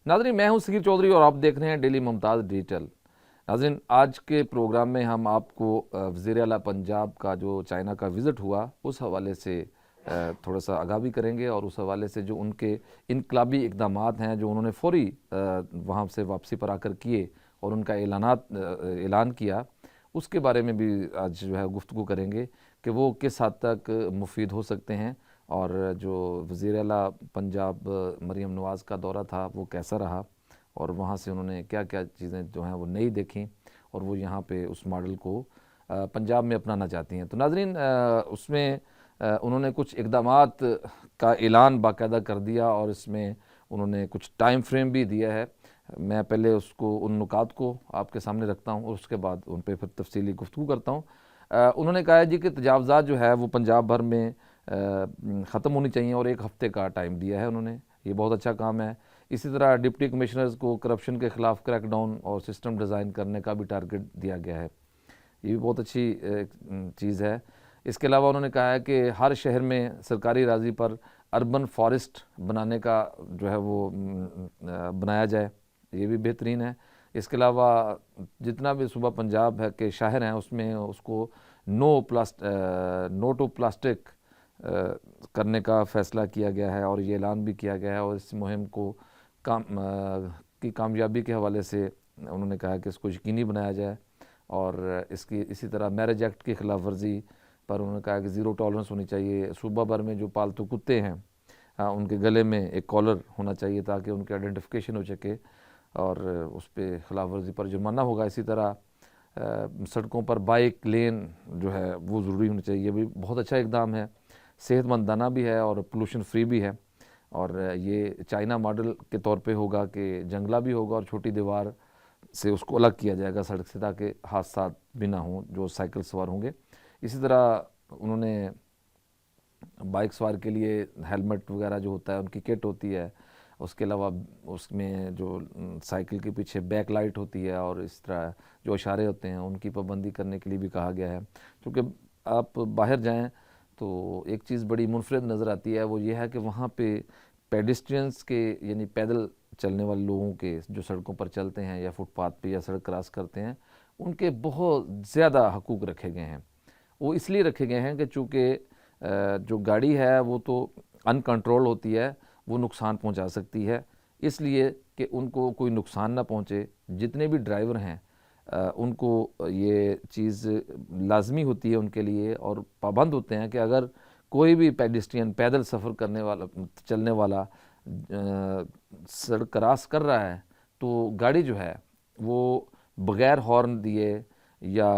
ناظرین، میں ہوں سکیر چودھری اور آپ دیکھ رہے ہیں ڈیلی ممتاز ڈیجیٹل۔ ناظرین، آج کے پروگرام میں ہم آپ کو وزیر اعلیٰ پنجاب کا جو چائنا کا وزٹ ہوا اس حوالے سے تھوڑا سا آگاہ بھی کریں گے، اور اس حوالے سے جو ان کے انقلابی اقدامات ہیں جو انہوں نے فوری وہاں سے واپسی پر آ کر کیے اور ان کا اعلان کیا، اس کے بارے میں بھی آج جو ہے گفتگو کریں گے کہ وہ کس حد تک مفید ہو سکتے ہیں، اور جو وزیر اعلیٰ پنجاب مریم نواز کا دورہ تھا وہ کیسا رہا، اور وہاں سے انہوں نے کیا کیا چیزیں جو ہیں وہ نئی دیکھیں اور وہ یہاں پہ اس ماڈل کو پنجاب میں اپنانا چاہتی ہیں۔ تو ناظرین، اس میں انہوں نے کچھ اقدامات کا اعلان باقاعدہ کر دیا، اور اس میں انہوں نے کچھ ٹائم فریم بھی دیا ہے۔ میں پہلے اس کو ان نکات کو آپ کے سامنے رکھتا ہوں اور اس کے بعد ان پہ پھر تفصیلی گفتگو کرتا ہوں۔ انہوں نے کہا ہے جی کہ تجاوزات جو ہے وہ پنجاب بھر میں ختم ہونی چاہیے، اور 1 ہفتے کا ٹائم دیا ہے انہوں نے، یہ بہت اچھا کام ہے۔ اسی طرح ڈپٹی کمشنرز کو کرپشن کے خلاف کریک ڈاؤن اور سسٹم ڈیزائن کرنے کا بھی ٹارگٹ دیا گیا ہے، یہ بھی بہت اچھی چیز ہے۔ اس کے علاوہ انہوں نے کہا ہے کہ ہر شہر میں سرکاری اراضی پر اربن فارسٹ بنانے کا جو ہے وہ بنایا جائے، یہ بھی بہترین ہے۔ اس کے علاوہ جتنا بھی صوبہ پنجاب ہے کہ شہر ہیں اس میں اس کو نو ٹو پلاسٹک کرنے کا فیصلہ کیا گیا ہے، اور یہ اعلان بھی کیا گیا ہے، اور اس مہم کو کی کامیابی کے حوالے سے انہوں نے کہا کہ اس کو یقینی بنایا جائے، اور اسی طرح میرج ایکٹ کی خلاف ورزی پر انہوں نے کہا کہ زیرو ٹالرنس ہونی چاہیے۔ صوبہ بھر میں جو پالتو کتے ہیں ان کے گلے میں ایک کالر ہونا چاہیے تاکہ ان کی آئیڈینٹیفیکیشن ہو سکے، اور اس پہ خلاف ورزی پر جرمانہ ہوگا۔ اسی طرح سڑکوں پر بائک لین جو ہے وہ ضروری ہونی چاہیے، یہ بھی بہت اچھا اقدام ہے، صحت مندانہ بھی ہے اور پولوشن فری بھی ہے، اور یہ چائنا ماڈل کے طور پہ ہوگا کہ جنگلہ بھی ہوگا اور چھوٹی دیوار سے اس کو الگ کیا جائے گا سڑک سے تاکہ حادثات بھی نہ ہوں جو سائیکل سوار ہوں گے۔ اسی طرح انہوں نے بائک سوار کے لیے ہیلمٹ وغیرہ جو ہوتا ہے ان کی کٹ ہوتی ہے، اس کے علاوہ اس میں جو سائیکل کے پیچھے بیک لائٹ ہوتی ہے، اور اس طرح جو اشارے ہوتے ہیں ان کی پابندی کرنے کے لیے بھی کہا گیا ہے۔ کیونکہ آپ باہر جائیں تو ایک چیز بڑی منفرد نظر آتی ہے، وہ یہ ہے کہ وہاں پہ پیڈسٹرینز کے یعنی پیدل چلنے والے لوگوں کے جو سڑکوں پر چلتے ہیں یا فٹ پاتھ پہ یا سڑک کراس کرتے ہیں، ان کے بہت زیادہ حقوق رکھے گئے ہیں۔ وہ اس لیے رکھے گئے ہیں کہ چونکہ جو گاڑی ہے وہ تو ان کنٹرول ہوتی ہے، وہ نقصان پہنچا سکتی ہے، اس لیے کہ ان کو کوئی نقصان نہ پہنچے، جتنے بھی ڈرائیور ہیں ان کو یہ چیز لازمی ہوتی ہے ان کے لیے، اور پابند ہوتے ہیں کہ اگر کوئی بھی پیڈسٹرین پیدل سفر کرنے والا چلنے والا سڑک کراس کر رہا ہے تو گاڑی جو ہے وہ بغیر ہارن دیے یا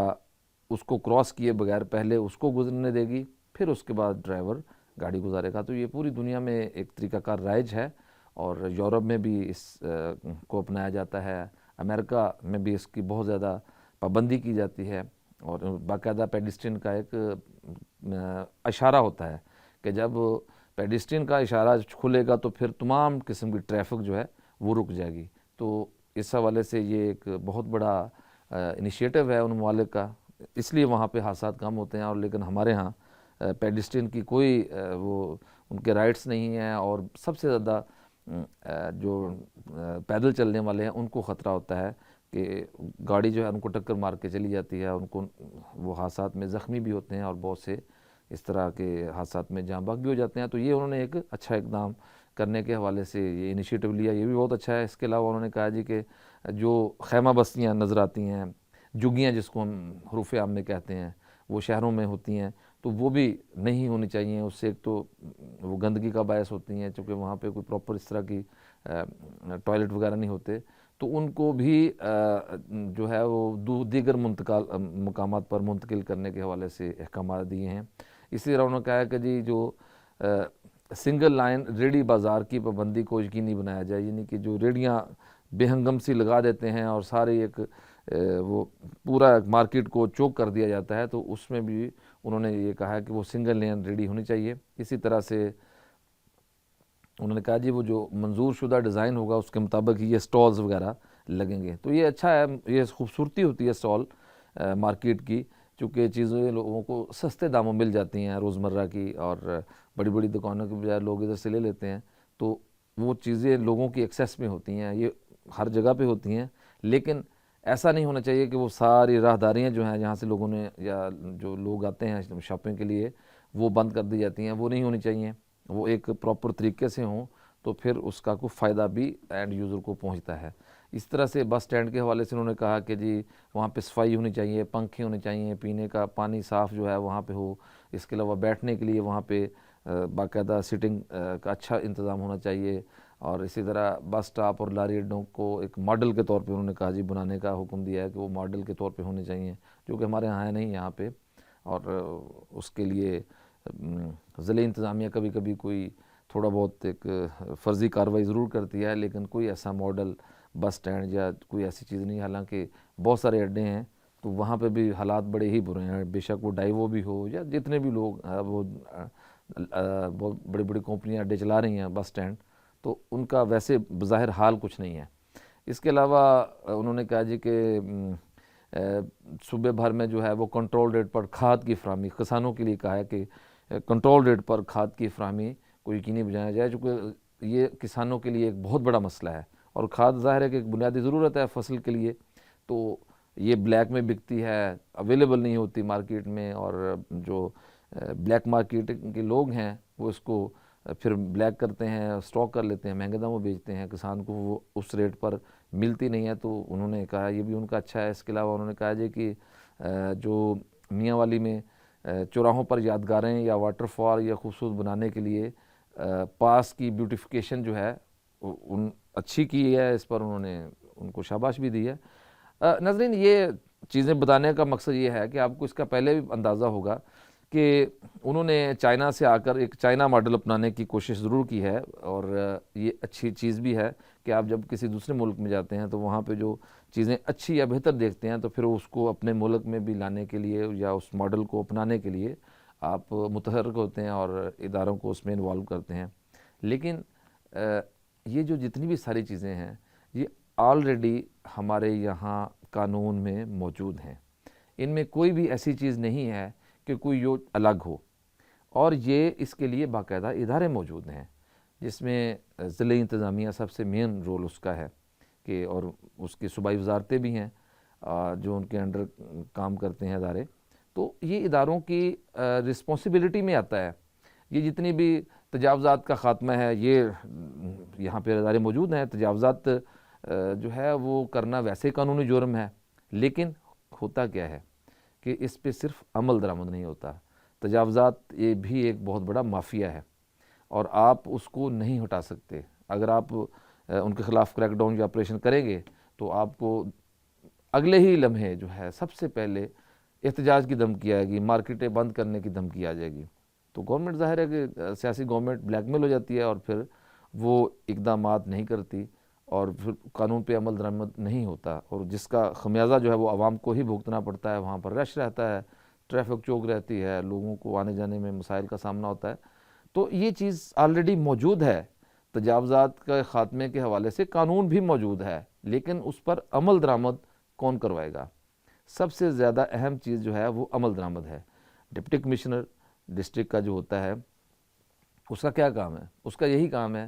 اس کو کراس کیے بغیر پہلے اس کو گزرنے دے گی، پھر اس کے بعد ڈرائیور گاڑی گزارے گا۔ تو یہ پوری دنیا میں ایک طریقہ کار رائج ہے، اور یورپ میں بھی اس کو اپنایا جاتا ہے، امریکہ میں بھی اس کی بہت زیادہ پابندی کی جاتی ہے، اور باقاعدہ پیڈسٹرین کا ایک اشارہ ہوتا ہے کہ جب پیڈسٹرین کا اشارہ کھلے گا تو پھر تمام قسم کی ٹریفک جو ہے وہ رک جائے گی۔ تو اس حوالے سے یہ ایک بہت بڑا انیشیٹو ہے ان ممالک کا، اس لیے وہاں پہ حادثات کم ہوتے ہیں، اور لیکن ہمارے ہاں پیڈسٹرین کی کوئی وہ ان کے رائٹس نہیں ہیں، اور سب سے زیادہ جو پیدل چلنے والے ہیں ان کو خطرہ ہوتا ہے کہ گاڑی جو ہے ان کو ٹکر مار کے چلی جاتی ہے، ان کو وہ حادثات میں زخمی بھی ہوتے ہیں، اور بہت سے اس طرح کے حادثات میں جاں بحق بھی ہو جاتے ہیں۔ تو یہ انہوں نے ایک اچھا اقدام کرنے کے حوالے سے یہ انیشیٹو لیا، یہ بھی بہت اچھا ہے۔ اس کے علاوہ انہوں نے کہا جی کہ جو خیمہ بستیاں نظر آتی ہیں، جھگیاں جس کو ہم حروف عام میں کہتے ہیں، وہ شہروں میں ہوتی ہیں تو وہ بھی نہیں ہونی چاہیے۔ اس سے ایک تو وہ گندگی کا باعث ہوتی ہیں، چونکہ وہاں پہ کوئی پراپر اس طرح کی ٹوائلٹ وغیرہ نہیں ہوتے، تو ان کو بھی جو ہے وہ دیگر مقامات پر منتقل کرنے کے حوالے سے احکامات دیے ہیں۔ اسی طرح انہوں نے کہا کہ جی جو سنگل لائن ریڑھی بازار کی پابندی کو یقینی بنایا جائے، یعنی کہ جو ریڑھیاں بے ہنگم سی لگا دیتے ہیں اور ساری ایک وہ پورا مارکیٹ کو چوک کر دیا جاتا ہے، تو اس میں بھی انہوں نے یہ کہا کہ وہ سنگل لین ریڑھی ہونی چاہیے۔ اسی طرح سے انہوں نے کہا جی وہ جو منظور شدہ ڈیزائن ہوگا اس کے مطابق یہ سٹالز وغیرہ لگیں گے، تو یہ اچھا ہے، یہ خوبصورتی ہوتی ہے سٹال مارکیٹ کی، چونکہ چیزیں لوگوں کو سستے داموں مل جاتی ہیں روزمرہ کی، اور بڑی بڑی دکانوں کے بجائے لوگ ادھر سے لے لیتے ہیں، تو وہ چیزیں لوگوں کی ایکسیس میں ہوتی ہیں، یہ ہر جگہ پہ ہوتی ہیں، لیکن ایسا نہیں ہونا چاہیے کہ وہ ساری راہداریاں جو ہیں جہاں سے لوگوں نے یا جو لوگ آتے ہیں شاپنگ کے لیے وہ بند کر دی جاتی ہیں، وہ نہیں ہونی چاہیے، وہ ایک پراپر طریقے سے ہوں تو پھر اس کا کوئی فائدہ بھی اینڈ یوزر کو پہنچتا ہے۔ اس طرح سے بس اسٹینڈ کے حوالے سے انہوں نے کہا کہ جی وہاں پہ صفائی ہونی چاہیے، پنکھے ہونے چاہیے، پینے کا پانی صاف جو ہے وہاں پہ ہو، اس کے علاوہ بیٹھنے کے لیے وہاں پہ باقاعدہ سٹنگ کا اچھا انتظام ہونا چاہیے، اور اسی طرح بس سٹاپ اور لاری اڈوں کو ایک ماڈل کے طور پہ انہوں نے کہا جی بنانے کا حکم دیا ہے کہ وہ ماڈل کے طور پہ ہونے چاہیے، جو کہ ہمارے یہاں ہے نہیں یہاں پہ، اور اس کے لیے ضلعی انتظامیہ کبھی کبھی کوئی تھوڑا بہت ایک فرضی کارروائی ضرور کرتی ہے، لیکن کوئی ایسا ماڈل بس سٹینڈ یا کوئی ایسی چیز نہیں، حالانکہ بہت سارے اڈے ہیں تو وہاں پہ بھی حالات بڑے ہی برے ہیں، بے شک وہ ڈائیوو بھی ہو یا جتنے بھی لوگ وہ بہت بڑی بڑی کمپنیاں اڈے چلا رہی ہیں بس سٹینڈ، تو ان کا ویسے بظاہر حال کچھ نہیں ہے۔ اس کے علاوہ انہوں نے کہا جی کہ صوبے بھر میں جو ہے وہ کنٹرول ریٹ پر کھاد کی فراہمی، کسانوں کے لیے کہا ہے کہ کنٹرول ریٹ پر کھاد کی فراہمی کو یقینی بنایا جائے، چونکہ یہ کسانوں کے لیے ایک بہت بڑا مسئلہ ہے، اور کھاد ظاہر ہے کہ ایک بنیادی ضرورت ہے فصل کے لیے، تو یہ بلیک میں بکتی ہے، اویلیبل نہیں ہوتی مارکیٹ میں، اور جو بلیک مارکیٹ کے لوگ ہیں وہ اس کو پھر بلیک کرتے ہیں، اسٹاک کر لیتے ہیں، مہنگے داموں بیچتے ہیں، کسان کو وہ اس ریٹ پر ملتی نہیں ہے، تو انہوں نے کہا یہ بھی ان کا اچھا ہے۔ اس کے علاوہ انہوں نے کہا جی کہ جو میاں والی میں چوراہوں پر یادگاریں یا واٹر فال یا خوبصورت بنانے کے لیے پاس کی بیوٹیفیکیشن جو ہے ان اچھی کی ہے، اس پر انہوں نے ان کو شاباش بھی دی ہے۔ ناظرین، یہ چیزیں بتانے کا مقصد یہ ہے کہ آپ کو اس کا پہلے بھی اندازہ ہوگا کہ انہوں نے چائنا سے آ کر ایک چائنا ماڈل اپنانے کی کوشش ضرور کی ہے، اور یہ اچھی چیز بھی ہے کہ آپ جب کسی دوسرے ملک میں جاتے ہیں تو وہاں پہ جو چیزیں اچھی یا بہتر دیکھتے ہیں تو پھر اس کو اپنے ملک میں بھی لانے کے لیے یا اس ماڈل کو اپنانے کے لیے آپ متحرک ہوتے ہیں اور اداروں کو اس میں انوالو کرتے ہیں۔ لیکن یہ جو جتنی بھی ساری چیزیں ہیں یہ آلریڈی ہمارے یہاں قانون میں موجود ہیں، ان میں کوئی بھی ایسی چیز نہیں ہے کہ کوئی یہ الگ ہو، اور یہ اس کے لیے باقاعدہ ادارے موجود ہیں جس میں ضلعی انتظامیہ سب سے مین رول اس کا ہے کہ، اور اس کی صوبائی وزارتیں بھی ہیں جو ان کے انڈر کام کرتے ہیں ادارے، تو یہ اداروں کی رسپانسبلٹی میں آتا ہے۔ یہ جتنی بھی تجاوزات کا خاتمہ ہے یہ یہاں پہ ادارے موجود ہیں، تجاوزات جو ہے وہ کرنا ویسے قانونی جرم ہے، لیکن ہوتا کیا ہے کہ اس پہ صرف عمل درآمد نہیں ہوتا، تجاوزات یہ بھی ایک بہت بڑا مافیا ہے، اور آپ اس کو نہیں ہٹا سکتے۔ اگر آپ ان کے خلاف کریک ڈاؤن یا آپریشن کریں گے تو آپ کو اگلے ہی لمحے جو ہے سب سے پہلے احتجاج کی دھمکی آئے گی، مارکیٹیں بند کرنے کی دھمکی آ جائے گی، تو گورنمنٹ ظاہر ہے کہ سیاسی گورنمنٹ بلیک میل ہو جاتی ہے، اور پھر وہ اقدامات نہیں کرتی، اور پھر قانون پہ عمل درآمد نہیں ہوتا، اور جس کا خمیازہ جو ہے وہ عوام کو ہی بھگتنا پڑتا ہے۔ وہاں پر رش رہتا ہے، ٹریفک چوک رہتی ہے، لوگوں کو آنے جانے میں مسائل کا سامنا ہوتا ہے، تو یہ چیز آلریڈی موجود ہے۔ تجاوزات کے خاتمے کے حوالے سے قانون بھی موجود ہے، لیکن اس پر عمل درآمد کون کروائے گا؟ سب سے زیادہ اہم چیز جو ہے وہ عمل درآمد ہے۔ ڈپٹی کمشنر ڈسٹرکٹ کا جو ہوتا ہے اس کا کیا کام ہے؟ اس کا یہی کام ہے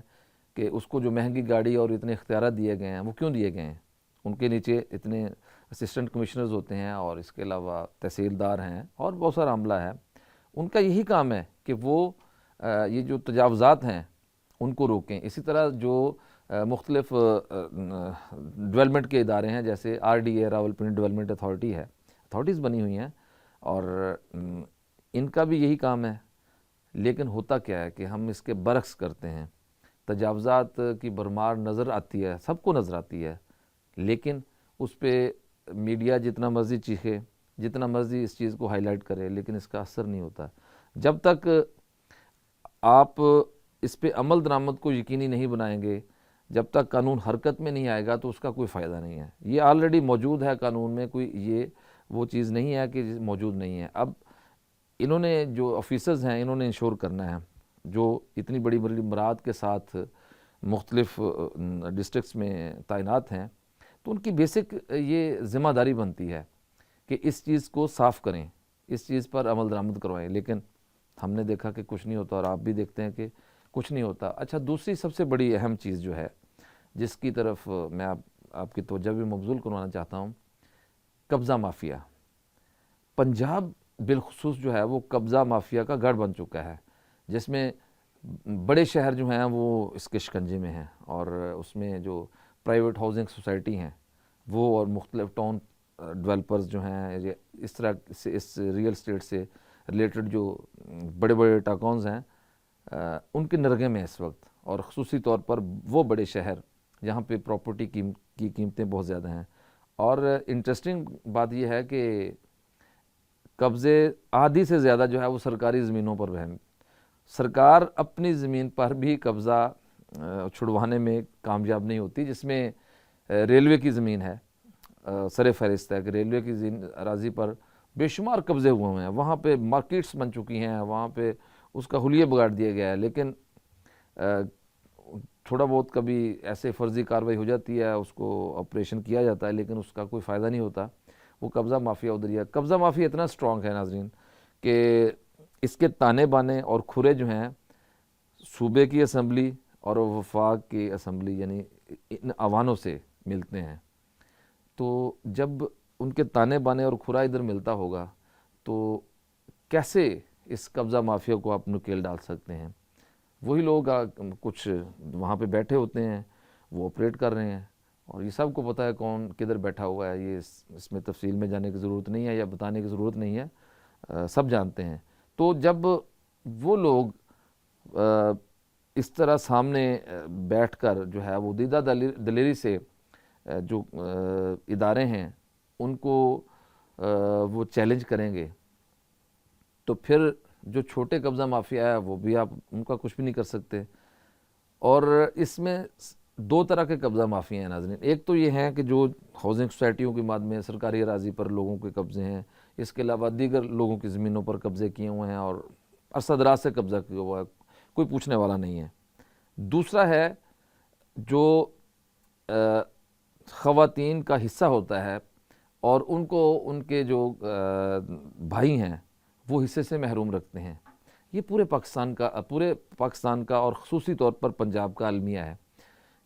کہ اس کو جو مہنگی گاڑی اور اتنے اختیارات دیے گئے ہیں وہ کیوں دیے گئے ہیں؟ ان کے نیچے اتنے اسسٹنٹ کمشنرز ہوتے ہیں، اور اس کے علاوہ تحصیلدار ہیں اور بہت سارا عملہ ہے، ان کا یہی کام ہے کہ وہ یہ جو تجاوزات ہیں ان کو روکیں۔ اسی طرح جو مختلف ڈیولپمنٹ کے ادارے ہیں، جیسے RDA راولپنڈی ڈیولپمنٹ اتھارٹی ہے، اتھارٹیز بنی ہوئی ہیں، اور ان کا بھی یہی کام ہے، لیکن ہوتا کیا ہے کہ ہم اس کے برعکس کرتے ہیں۔ تجاوزات کی بھرمار نظر آتی ہے، سب کو نظر آتی ہے، لیکن اس پہ میڈیا جتنا مرضی چیخے، جتنا مرضی اس چیز کو ہائی لائٹ کرے، لیکن اس کا اثر نہیں ہوتا۔ جب تک آپ اس پہ عمل درآمد کو یقینی نہیں بنائیں گے، جب تک قانون حرکت میں نہیں آئے گا تو اس کا کوئی فائدہ نہیں ہے۔ یہ آلریڈی موجود ہے قانون میں، کوئی یہ وہ چیز نہیں ہے کہ موجود نہیں ہے۔ اب انہوں نے جو آفیسرز ہیں انہوں نے انشور کرنا ہے، جو اتنی بڑی بڑی مراد کے ساتھ مختلف ڈسٹرکٹس میں تعینات ہیں، تو ان کی بیسک یہ ذمہ داری بنتی ہے کہ اس چیز کو صاف کریں، اس چیز پر عمل درآمد کروائیں، لیکن ہم نے دیکھا کہ کچھ نہیں ہوتا، اور آپ بھی دیکھتے ہیں کہ کچھ نہیں ہوتا. اچھا دوسری سب سے بڑی اہم چیز جو ہے جس کی طرف میں آپ کی توجہ بھی مبذول کروانا چاہتا ہوں، قبضہ مافیا. پنجاب بالخصوص جو ہے وہ قبضہ مافیا کا گڑھ بن چکا ہے، جس میں بڑے شہر جو ہیں وہ اس کے شکنجے میں ہیں، اور اس میں جو پرائیویٹ ہاؤسنگ سوسائٹی ہیں وہ اور مختلف ٹاؤن ڈیولپرز جو ہیں اس طرح سے اس ریئل اسٹیٹ سے ریلیٹڈ جو بڑے بڑے ٹاکونز ہیں ان کے نرغے میں اس وقت، اور خصوصی طور پر وہ بڑے شہر جہاں پہ پراپرٹی کی قیمتیں بہت زیادہ ہیں. اور انٹرسٹنگ بات یہ ہے کہ قبضے آدھی سے زیادہ جو ہے وہ سرکاری زمینوں پر ہیں. سرکار اپنی زمین پر بھی قبضہ چھڑوانے میں کامیاب نہیں ہوتی، جس میں ریلوے کی زمین ہے سر فہرست ہے کہ ریلوے کی اراضی پر بے شمار قبضے ہوئے ہیں، وہاں پہ مارکیٹس بن چکی ہیں، وہاں پہ اس کا حلیہ بگاڑ دیا گیا ہے. لیکن تھوڑا بہت کبھی ایسے فرضی کارروائی ہو جاتی ہے، اس کو آپریشن کیا جاتا ہے، لیکن اس کا کوئی فائدہ نہیں ہوتا. وہ قبضہ مافیا ادھر ہی ہے. قبضہ مافیا اتنا سٹرونگ ہے ناظرین کہ اس کے تانے بانے اور کھرے جو ہیں صوبے کی اسمبلی اور وفاق کی اسمبلی یعنی ان ایوانوں سے ملتے ہیں. تو جب ان کے تانے بانے اور کھرا ادھر ملتا ہوگا تو کیسے اس قبضہ مافیا کو آپ نکیل ڈال سکتے ہیں؟ وہی لوگ کچھ وہاں پہ بیٹھے ہوتے ہیں، وہ آپریٹ کر رہے ہیں، اور یہ سب کو پتہ ہے کون کدھر بیٹھا ہوا ہے. یہ اس میں تفصیل میں جانے کی ضرورت نہیں ہے یا بتانے کی ضرورت نہیں ہے، سب جانتے ہیں. تو جب وہ لوگ اس طرح سامنے بیٹھ کر جو ہے وہ دیدہ دلیری سے جو ادارے ہیں ان کو وہ چیلنج کریں گے، تو پھر جو چھوٹے قبضہ مافیا ہے وہ بھی آپ ان کا کچھ بھی نہیں کر سکتے. اور اس میں دو طرح کے قبضہ مافیا ہیں ناظرین. ایک تو یہ ہیں کہ جو ہاؤسنگ سوسائٹیوں کی ماد میں سرکاری اراضی پر لوگوں کے قبضے ہیں، اس کے علاوہ دیگر لوگوں کی زمینوں پر قبضے کیے ہوئے ہیں اور عرصہ دراز سے قبضہ کیا ہوا ہے، کوئی پوچھنے والا نہیں ہے. دوسرا ہے جو خواتین کا حصہ ہوتا ہے اور ان کو ان کے جو بھائی ہیں وہ حصے سے محروم رکھتے ہیں. یہ پورے پاکستان کا اور خصوصی طور پر پنجاب کا المیہ ہے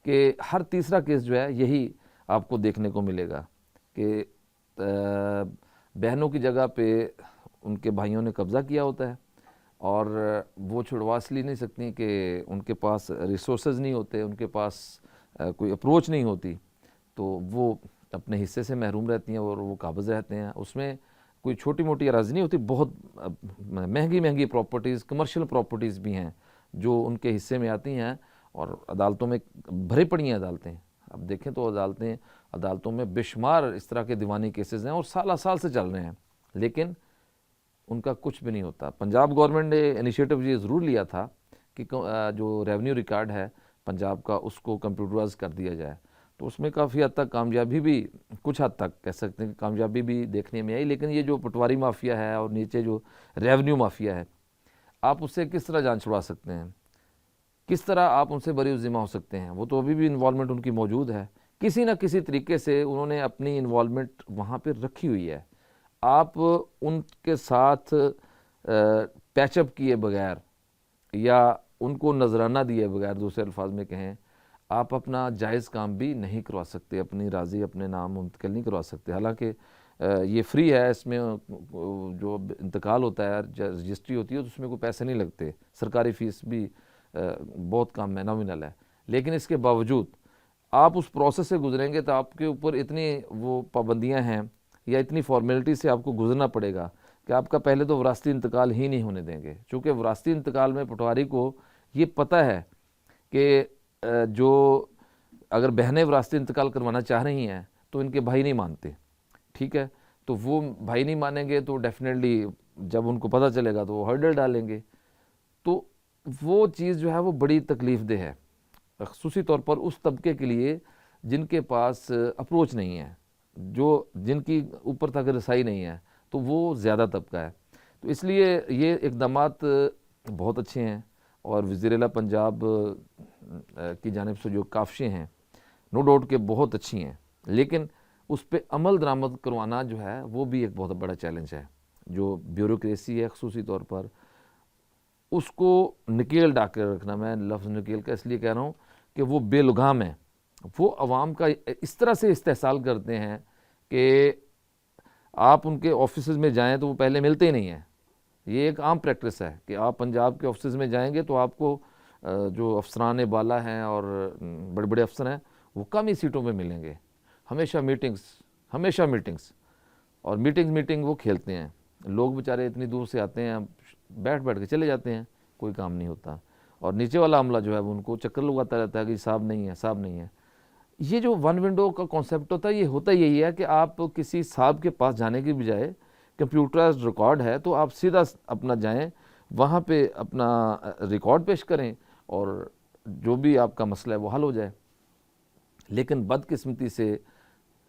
کہ ہر تیسرا کیس جو ہے یہی آپ کو دیکھنے کو ملے گا کہ بہنوں کی جگہ پہ ان کے بھائیوں نے قبضہ کیا ہوتا ہے، اور وہ چھڑوا اس لیے نہیں سکتی کہ ان کے پاس ریسورسز نہیں ہوتے، ان کے پاس کوئی اپروچ نہیں ہوتی، تو وہ اپنے حصے سے محروم رہتی ہیں اور وہ قابض رہتے ہیں. اس میں کوئی چھوٹی موٹی اراضی نہیں ہوتی، بہت مہنگی پراپرٹیز، کمرشل پراپرٹیز بھی ہیں جو ان کے حصے میں آتی ہیں، اور عدالتوں میں بھری پڑی ہیں عدالتیں. اب دیکھیں تو عدالتوں میں بے شمار اس طرح کے دیوانی کیسز ہیں اور سال سے چل رہے ہیں، لیکن ان کا کچھ بھی نہیں ہوتا. پنجاب گورنمنٹ نے انیشیٹو یہ ضرور لیا تھا کہ جو ریونیو ریکارڈ ہے پنجاب کا اس کو کمپیوٹرائز کر دیا جائے، تو اس میں کافی حد تک کامیابی بھی، کچھ حد تک کہہ سکتے ہیں کہ کامیابی بھی دیکھنے میں آئی. لیکن یہ جو پٹواری مافیا ہے اور نیچے جو ریونیو مافیا ہے، آپ اس سے کس طرح جان چھڑوا سکتے ہیں؟ کس طرح آپ ان سے بری الذمہ ہو سکتے ہیں؟ وہ تو ابھی بھی انوالومنٹ ان کی موجود ہے، کسی نہ کسی طریقے سے انہوں نے اپنی انوالومنٹ وہاں پہ رکھی ہوئی ہے. آپ ان کے ساتھ پیچ اپ کیے بغیر یا ان کو نذرانہ دیے بغیر، دوسرے الفاظ میں کہیں، آپ اپنا جائز کام بھی نہیں کروا سکتے، اپنی راضی اپنے نام منتقل نہیں کروا سکتے. حالانکہ یہ فری ہے، اس میں جو انتقال ہوتا ہے، رجسٹری ہوتی ہے، تو اس میں کوئی پیسے نہیں لگتے، سرکاری فیس بھی بہت کم ہے، نامنل ہے. لیکن اس کے باوجود آپ اس پروسیس سے گزریں گے تو آپ کے اوپر اتنی وہ پابندیاں ہیں یا اتنی فارمیلٹی سے آپ کو گزرنا پڑے گا کہ آپ کا پہلے تو وراثتی انتقال ہی نہیں ہونے دیں گے. چونکہ وراثتی انتقال میں پٹواری کو یہ پتہ ہے کہ جو اگر بہنیں وراثتی انتقال کروانا چاہ رہی ہیں تو ان کے بھائی نہیں مانتے، ٹھیک ہے، تو وہ بھائی نہیں مانیں گے تو ڈیفینیٹلی جب ان کو پتہ چلے گا تو وہ ہرڈل ڈالیں گے. تو وہ چیز جو ہے وہ بڑی تکلیف دہ ہے، خصوصی طور پر اس طبقے کے لیے جن کے پاس اپروچ نہیں ہے، جن کی اوپر تک رسائی نہیں ہے، تو وہ زیادہ طبقہ ہے. تو اس لیے یہ اقدامات بہت اچھے ہیں، اور وزیر اعلیٰ پنجاب کی جانب سے جو کاوشیں ہیں نو ڈاؤٹ کہ بہت اچھی ہیں، لیکن اس پہ عمل درآمد کروانا جو ہے وہ بھی ایک بہت بڑا چیلنج ہے. جو بیوروکریسی ہے خصوصی طور پر اس کو نکیل ڈال کے رکھنا، میں لفظ نکیل کا اس لیے کہہ رہا ہوں کہ وہ بے لگام ہیں، وہ عوام کا اس طرح سے استحصال کرتے ہیں کہ آپ ان کے آفیسز میں جائیں تو وہ پہلے ملتے ہی نہیں ہیں۔ یہ ایک عام پریکٹس ہے کہ آپ پنجاب کے آفیسز میں جائیں گے تو آپ کو جو افسران بالا ہیں اور بڑے بڑے افسر ہیں وہ کم ہی سیٹوں پہ ملیں گے، ہمیشہ میٹنگز اور میٹنگ وہ کھیلتے ہیں۔ لوگ بیچارے اتنی دور سے آتے ہیں، بیٹھ کے چلے جاتے ہیں، کوئی کام نہیں ہوتا، اور نیچے والا عملہ جو ہے وہ ان کو چکر لگاتا رہتا ہے کہ صاحب نہیں ہے۔ یہ جو ون ونڈو کا کانسیپٹ ہوتا ہے، یہ ہوتا یہی ہے کہ آپ کسی صاحب کے پاس جانے کی بجائے کمپیوٹرائزڈ ریکارڈ ہے تو آپ سیدھا اپنا جائیں، وہاں پہ اپنا ریکارڈ پیش کریں اور جو بھی آپ کا مسئلہ ہے وہ حل ہو جائے۔ لیکن بدقسمتی سے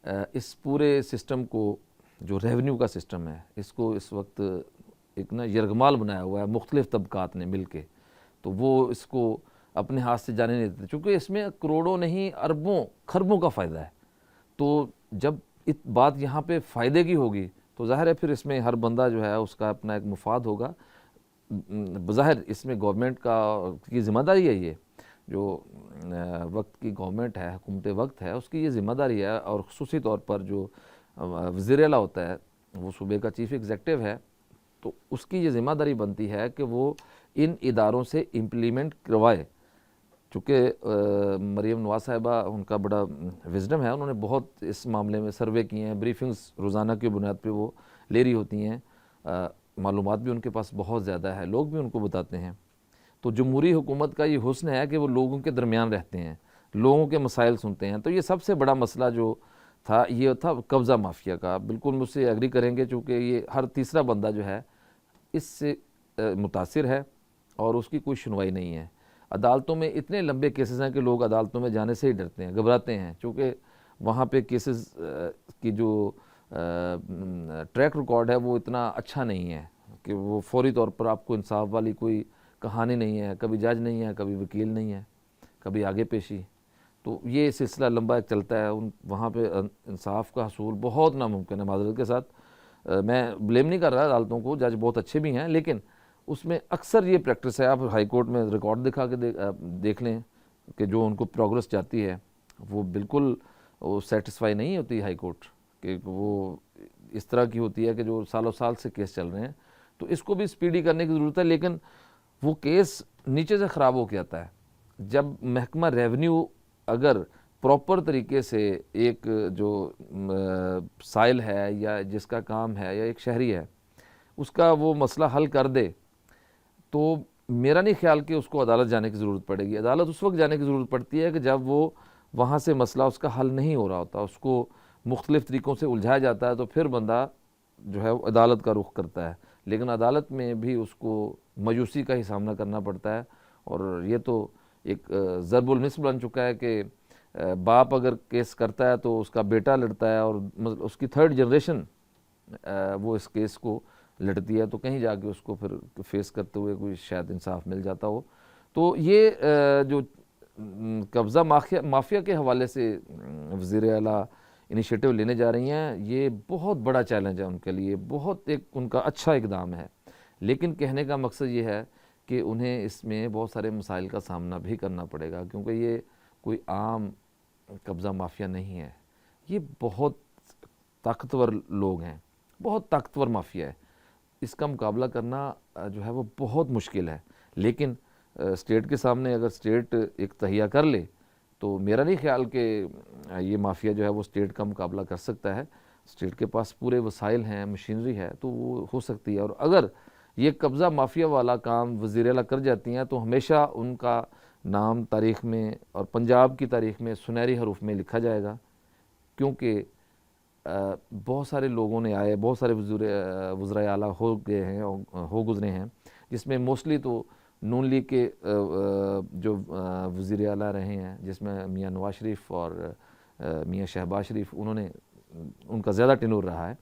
اس پورے سسٹم کو، جو ریونیو کا سسٹم ہے، اس کو اس وقت ایک یرغمال بنایا ہوا ہے مختلف طبقات نے مل کے، تو وہ اس کو اپنے ہاتھ سے جانے نہیں دیتے، چونکہ اس میں کروڑوں نہیں اربوں خربوں کا فائدہ ہے۔ تو جب بات یہاں پہ فائدے کی ہوگی تو ظاہر ہے پھر اس میں ہر بندہ جو ہے اس کا اپنا ایک مفاد ہوگا۔ بظاہر اس میں گورنمنٹ کی ذمہ داری ہے، یہ جو وقت کی گورنمنٹ ہے، حکومت وقت ہے، اس کی یہ ذمہ داری ہے، اور خصوصی طور پر جو وزیر اعلیٰ ہوتا ہے وہ صوبے کا چیف ایگزیکٹو ہے، تو اس کی یہ ذمہ داری بنتی ہے کہ وہ ان اداروں سے امپلیمنٹ کروائے۔ چونکہ مریم نواز صاحبہ ان کا بڑا وزڈم ہے، انہوں نے بہت اس معاملے میں سروے کیے ہیں، بریفنگز روزانہ کی بنیاد پہ وہ لے رہی ہوتی ہیں، معلومات بھی ان کے پاس بہت زیادہ ہے، لوگ بھی ان کو بتاتے ہیں۔ تو جمہوری حکومت کا یہ حسن ہے کہ وہ لوگوں کے درمیان رہتے ہیں، لوگوں کے مسائل سنتے ہیں۔ تو یہ سب سے بڑا مسئلہ جو تھا یہ تھا قبضہ مافیا کا، بالکل مجھ سے ایگری کریں گے، چونکہ یہ ہر تیسرا بندہ جو ہے اس سے متاثر ہے اور اس کی کوئی سنوائی نہیں ہے۔ عدالتوں میں اتنے لمبے کیسز ہیں کہ لوگ عدالتوں میں جانے سے ہی ڈرتے ہیں، گھبراتے ہیں، چونکہ وہاں پہ کیسز کی جو ٹریک ریکارڈ ہے وہ اتنا اچھا نہیں ہے کہ وہ فوری طور پر آپ کو انصاف والی کوئی کہانی نہیں ہے، کبھی جج نہیں ہے، کبھی وکیل نہیں ہے، کبھی آگے پیشی، تو یہ سلسلہ لمبا چلتا ہے، وہاں پہ انصاف کا حصول بہت ناممکن ہے۔ معذرت کے ساتھ میں بلیم نہیں کر رہا عدالتوں کو، جج بہت اچھے بھی ہیں، لیکن اس میں اکثر یہ پریکٹس ہے، آپ ہائی کورٹ میں ریکارڈ دکھا کے دیکھ لیں کہ جو ان کو پروگرس جاتی ہے وہ بالکل سیٹسفائی نہیں ہوتی ہائی کورٹ، کہ وہ اس طرح کی ہوتی ہے کہ جو سالوں سال سے کیس چل رہے ہیں۔ تو اس کو بھی سپیڈی کرنے کی ضرورت ہے، لیکن وہ کیس نیچے سے خراب ہو کے آتا ہے۔ جب محکمہ ریونیو اگر پراپر طریقے سے ایک جو سائل ہے یا جس کا کام ہے یا ایک شہری ہے اس کا وہ مسئلہ حل کر دے، تو میرا نہیں خیال کہ اس کو عدالت جانے کی ضرورت پڑے گی۔ عدالت اس وقت جانے کی ضرورت پڑتی ہے کہ جب وہ وہاں سے مسئلہ اس کا حل نہیں ہو رہا ہوتا، اس کو مختلف طریقوں سے الجھایا جاتا ہے، تو پھر بندہ جو ہے عدالت کا رخ کرتا ہے۔ لیکن عدالت میں بھی اس کو مایوسی کا ہی سامنا کرنا پڑتا ہے، اور یہ تو ایک ضرب المثل بن چکا ہے کہ باپ اگر کیس کرتا ہے تو اس کا بیٹا لڑتا ہے، اور اس کی تھرڈ جنریشن وہ اس کیس کو لڑتی ہے، تو کہیں جا کے اس کو پھر فیس کرتے ہوئے کوئی شاید انصاف مل جاتا ہو۔ تو یہ جو قبضہ مافیا کے حوالے سے وزیر اعلیٰ انیشیٹو لینے جا رہی ہیں، یہ بہت بڑا چیلنج ہے ان کے لیے، بہت ایک ان کا اچھا اقدام ہے، لیکن کہنے کا مقصد یہ ہے کہ انہیں اس میں بہت سارے مسائل کا سامنا بھی کرنا پڑے گا، کیونکہ یہ کوئی عام قبضہ مافیا نہیں ہے، یہ بہت طاقتور لوگ ہیں، بہت طاقتور مافیا ہے۔ اس کا مقابلہ کرنا جو ہے وہ بہت مشکل ہے، لیکن اسٹیٹ کے سامنے اگر اسٹیٹ ایک تہیہ کر لے تو میرا نہیں خیال کہ یہ مافیا جو ہے وہ اسٹیٹ کا مقابلہ کر سکتا ہے۔ اسٹیٹ کے پاس پورے وسائل ہیں، مشینری ہے، تو وہ ہو سکتی ہے، اور اگر یہ قبضہ مافیا والا کام وزیر اعلیٰ کر جاتی ہیں تو ہمیشہ ان کا نام تاریخ میں اور پنجاب کی تاریخ میں سنہری حروف میں لکھا جائے گا، کیونکہ بہت سارے لوگوں نے آئے، بہت سارے وزرائے اعلیٰ ہو گزرے ہیں، جس میں موسٹلی تو نون لیگ کے جو وزیر اعلیٰ رہے ہیں، جس میں میاں نواز شریف اور میاں شہباز شریف، ان کا زیادہ ٹینور رہا ہے۔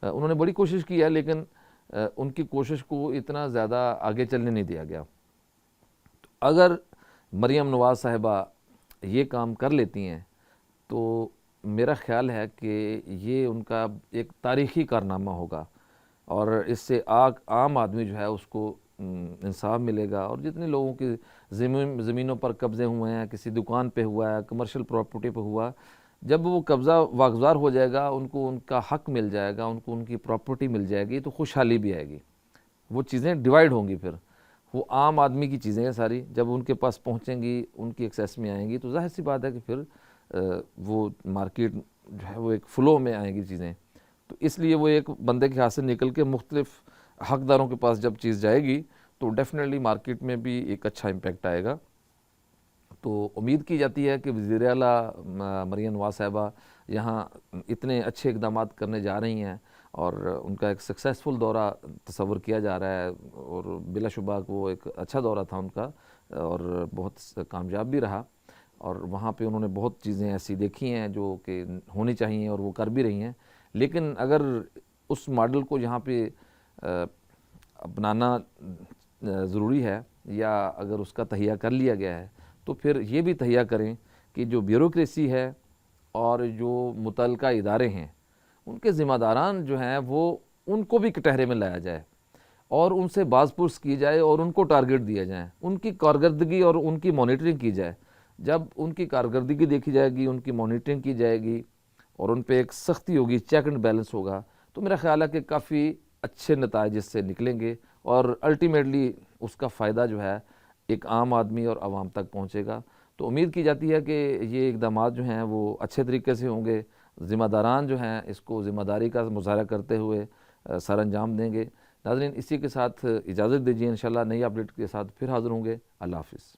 انہوں نے بڑی کوشش کی ہے، لیکن ان کی کوشش کو اتنا زیادہ آگے چلنے نہیں دیا گیا۔ تو اگر مریم نواز صاحبہ یہ کام کر لیتی ہیں تو میرا خیال ہے کہ یہ ان کا ایک تاریخی کارنامہ ہوگا، اور اس سے عام آدمی جو ہے اس کو انصاف ملے گا، اور جتنے لوگوں کی زمینوں پر قبضے ہوئے ہیں، کسی دکان پہ ہوا ہے، کمرشل پراپرٹی پہ ہوا، جب وہ قبضہ واگزار ہو جائے گا، ان کو ان کا حق مل جائے گا، ان کو ان کی پراپرٹی مل جائے گی، تو خوشحالی بھی آئے گی. وہ چیزیں ڈیوائیڈ ہوں گی. پھر وہ عام آدمی کی چیزیں ہیں ساری، جب ان کے پاس پہنچیں گی، ان کی ایکسیس میں آئیں گی، تو ظاہر سی بات ہے کہ پھر وہ مارکیٹ جو ہے وہ ایک فلو میں آئیں گی چیزیں. تو اس لیے وہ ایک بندے کے ہاتھ سے نکل کے مختلف حقداروں کے پاس جب چیز جائے گی تو ڈیفینیٹلی مارکیٹ میں بھی ایک اچھا امپیکٹ آئے گا. تو امید کی جاتی ہے کہ وزیر اعلیٰ مریم نواز صاحبہ یہاں اتنے اچھے اقدامات کرنے جا رہی ہیں، اور ان کا ایک سکسیسفل دورہ تصور کیا جا رہا ہے، اور بلا شبہ وہ ایک اچھا دورہ تھا ان کا، اور بہت کامیاب بھی رہا. اور وہاں پہ انہوں نے بہت چیزیں ایسی دیکھی ہیں جو کہ ہونی چاہیے، اور وہ کر بھی رہی ہیں. لیکن اگر اس ماڈل کو یہاں پہ اپنانا ضروری ہے، یا اگر اس کا تہیہ کر لیا گیا ہے، تو پھر یہ بھی تہیہ کریں کہ جو بیوروکریسی ہے اور جو متعلقہ ادارے ہیں، ان کے ذمہ داران جو ہیں وہ ان کو بھی کٹہرے میں لایا جائے، اور ان سے باز پرس کی جائے، اور ان کو ٹارگٹ دیا جائے، ان کی کارکردگی اور ان کی مانیٹرنگ کی جائے. جب ان کی کارکردگی دیکھی جائے گی، ان کی مانیٹرنگ کی جائے گی، اور ان پہ ایک سختی ہوگی، چیک اینڈ بیلنس ہوگا، تو میرا خیال ہے کہ کافی اچھے نتائج اس سے نکلیں گے، اور الٹیمیٹلی اس کا فائدہ جو ہے ایک عام آدمی اور عوام تک پہنچے گا. تو امید کی جاتی ہے کہ یہ اقدامات جو ہیں وہ اچھے طریقے سے ہوں گے، ذمہ داران جو ہیں اس کو ذمہ داری کا مظاہرہ کرتے ہوئے سر انجام دیں گے. ناظرین، اسی کے ساتھ اجازت دیجیے، انشاءاللہ نئی اپڈیٹ کے ساتھ پھر حاضر ہوں گے. اللہ حافظ.